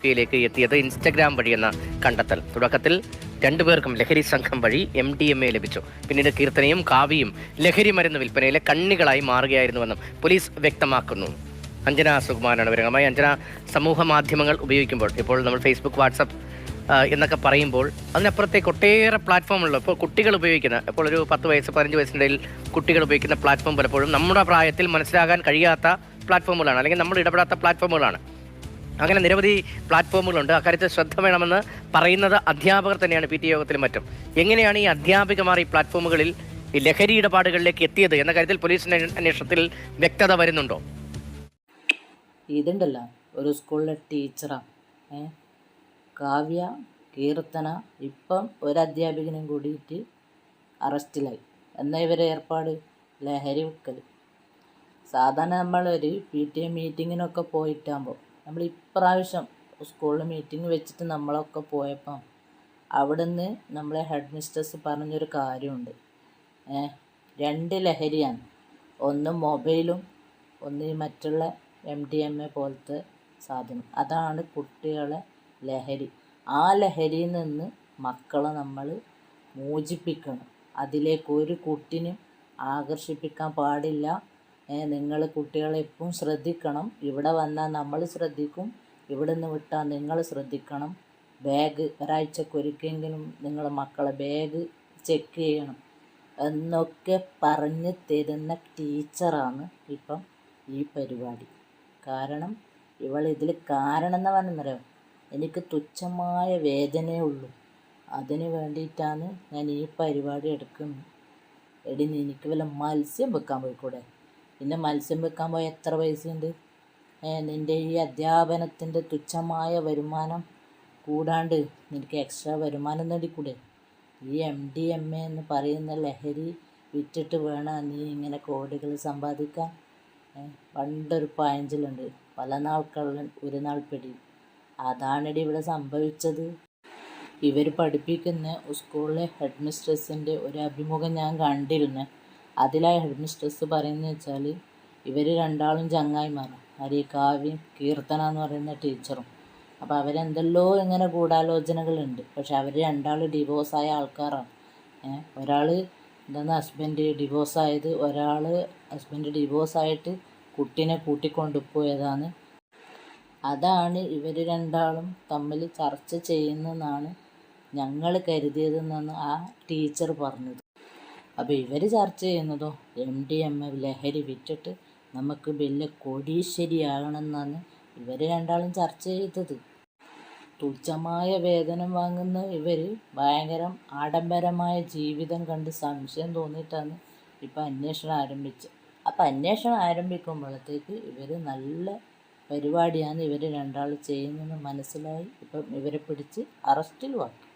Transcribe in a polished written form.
യിലേക്ക് എത്തിയത് ഇൻസ്റ്റഗ്രാം വഴിയെന്ന കണ്ടെത്തൽ. തുടക്കത്തിൽ രണ്ടുപേർക്കും ലഹരി സംഘം വഴി MDMA ലഭിച്ചു. പിന്നീട് കീർത്തനയും കാവ്യയും ലഹരി മരുന്ന് വിൽപ്പനയിലെ കണ്ണികളായി മാറുകയായിരുന്നുവെന്നും പോലീസ് വ്യക്തമാക്കുന്നു. അഞ്ജന സുകുമാരനാണ് വിവരങ്ങളുമായി. അഞ്ജന, സമൂഹ മാധ്യമങ്ങൾ ഉപയോഗിക്കുമ്പോൾ ഇപ്പോൾ നമ്മൾ ഫേസ്ബുക്ക്, വാട്സപ്പ് എന്നൊക്കെ പറയുമ്പോൾ അതിനപ്പുറത്തേക്ക് ഒട്ടേറെ പ്ലാറ്റ്ഫോമുള്ളൂ. ഇപ്പോൾ കുട്ടികൾ ഉപയോഗിക്കുന്ന, ഇപ്പോൾ ഒരു 10 വയസ്സ് 15 വയസ്സിനിടയിൽ കുട്ടികൾ ഉപയോഗിക്കുന്ന പ്ലാറ്റ്ഫോം പലപ്പോഴും നമ്മുടെ പ്രായത്തിൽ മനസ്സിലാകാൻ കഴിയാത്ത പ്ലാറ്റ്ഫോമുകളാണ്, അല്ലെങ്കിൽ നമ്മൾ ഇടപെടാത്ത പ്ലാറ്റ്ഫോമുകളാണ്. അങ്ങനെ നിരവധി പ്ലാറ്റ്ഫോമുകളുണ്ട്. അക്കാര്യത്തിൽ ശ്രദ്ധ വേണമെന്ന് പറയുന്നത് അധ്യാപകർ തന്നെയാണ് PT യോഗത്തിലും മറ്റും. എങ്ങനെയാണ് ഈ അധ്യാപികമാർ ഈ പ്ലാറ്റ്ഫോമുകളിൽ ഈ ലഹരി ഇടപാടുകളിലേക്ക് എത്തിയത് എന്ന കാര്യത്തിൽ പോലീസിന്റെ അന്വേഷണത്തിൽ വ്യക്തത വരുന്നുണ്ടോ? ഇതുണ്ടല്ലോ, ഒരു സ്കൂളിലെ ടീച്ചറാണ് കാവ്യ, കീർത്തന, ഇപ്പം ഒരു അധ്യാപികനും കൂടിയിട്ട് അറസ്റ്റിലായി. എന്നാൽ ഇവരെ ഏർപ്പാട് ലഹരി വിൽക്കൽ. സാധാരണ നമ്മളൊരു PTA മീറ്റിങ്ങിനൊക്കെ പോയിട്ടാകുമ്പോൾ, നമ്മൾ ഇപ്രാവശ്യം സ്കൂളിൽ മീറ്റിംഗ് വെച്ചിട്ട് നമ്മളൊക്കെ പോയപ്പം അവിടുന്ന് നമ്മളെ ഹെഡ് മിസ്റ്റേഴ്സ് പറഞ്ഞൊരു കാര്യമുണ്ട്. 2 ലഹരിയാണ്. ഒന്ന് മൊബൈലും ഒന്ന് മറ്റുള്ള MDMA പോലത്തെ സാധനം. അതാണ് കുട്ടികളെ ലഹരി. ആ ലഹരിയിൽ നിന്ന് മക്കളെ നമ്മൾ മോചിപ്പിക്കണം. അതിലേക്ക് ഒരു കുട്ടിനും ആകർഷിപ്പിക്കാൻ പാടില്ല. നിങ്ങൾ കുട്ടികളെ എപ്പോഴും ശ്രദ്ധിക്കണം. ഇവിടെ വന്നാൽ നമ്മൾ ശ്രദ്ധിക്കും, ഇവിടെ നിന്ന് വിട്ടാൽ നിങ്ങൾ ശ്രദ്ധിക്കണം. ബാഗ് ഒരാഴ്ചക്കൊരിക്കെങ്കിലും നിങ്ങൾ മക്കളെ ബാഗ് ചെക്ക് ചെയ്യണം എന്നൊക്കെ പറഞ്ഞ് തരുന്ന ടീച്ചറാണ് ഇപ്പം ഈ പരിപാടി. കാരണം ഇതിൽ കാരണം എന്ന് പറഞ്ഞാൽ, എനിക്ക് തുച്ഛമായ വേദനയേ ഉള്ളൂ. അതിന് വേണ്ടിയിട്ടാണ് ഞാൻ ഈ പരിപാടി എടുക്കുന്നത്. എടി, എനിക്ക് വല്ല മത്സ്യം വെക്കാൻ പോയിക്കൂടെ? പിന്നെ മത്സ്യം വെക്കാൻ പോയ എത്ര പൈസയുണ്ട്? നിൻ്റെ ഈ അധ്യാപനത്തിൻ്റെ തുച്ഛമായ വരുമാനം കൂടാണ്ട് നിനക്ക് എക്സ്ട്രാ വരുമാനം നേടിക്കൂടെ? ഈ MDMA എന്ന് പറയുന്ന ലഹരി വിറ്റിട്ട് വേണം നീ ഇങ്ങനെ കോടികൾ സമ്പാദിക്കാൻ. പണ്ടൊരു പഴഞ്ചൊല്ലുണ്ട്, പല നാൾ കള്ളൻ ഒരു നാൾ പിടി. അതാണിടി ഇവിടെ സംഭവിച്ചത്. ഇവർ പഠിപ്പിക്കുന്ന സ്കൂളിലെ ഹെഡ് മിസ്ട്രസിൻ്റെ ഒരു അഭിമുഖം ഞാൻ കണ്ടിരുന്നു. അതിലാ ഹെഡ് മിസ്ട്രസ് പറയുന്നത് വെച്ചാൽ, ഇവർ രണ്ടാളും ചങ്ങായിമാരാണ്. കാവ്യം, കീർത്തന എന്ന് പറയുന്ന ടീച്ചറും. അപ്പോൾ അവരെന്തെല്ലോ ഇങ്ങനെ ഗൂഢാലോചനകളുണ്ട്. പക്ഷെ അവർ രണ്ടാളും ഡിവോഴ്സായ ആൾക്കാരാണ്. ഒരാൾ ഹസ്ബൻഡ് ഡിവോഴ്സായത്, ഒരാൾ ഹസ്ബൻഡ് ഡിവോഴ്സായിട്ട് കുട്ടീനെ കൂട്ടിക്കൊണ്ടുപോയതാണ്. അതാണ് ഇവർ രണ്ടാളും തമ്മിൽ ചർച്ച ചെയ്യുന്നതെന്നാണ് ഞങ്ങൾ കരുതിയതെന്നാണ് ആ ടീച്ചർ പറഞ്ഞത്. അപ്പോൾ ഇവർ ചർച്ച ചെയ്യുന്നതോ MDMA ലഹരി വിറ്റിട്ട് നമുക്ക് വലിയ കോടീശ്വരിയാകണമെന്നാണ് ഇവർ രണ്ടാളും ചർച്ച ചെയ്തത്. തുച്ഛമായ വേതനം വാങ്ങുന്ന ഇവർ ഭയങ്കര ആഡംബരമായ ജീവിതം കണ്ട് സംശയം തോന്നിയിട്ടാണ് ഇപ്പം അന്വേഷണം ആരംഭിച്ചത്. അപ്പം അന്വേഷണം ആരംഭിക്കുമ്പോഴത്തേക്ക് ഇവർ നല്ല പരിപാടിയാണ് ഇവർ രണ്ടാൾ ചെയ്യുന്നതെന്ന് മനസ്സിലായി. ഇപ്പം ഇവരെ പിടിച്ച് അറസ്റ്റിലുമാക്കി.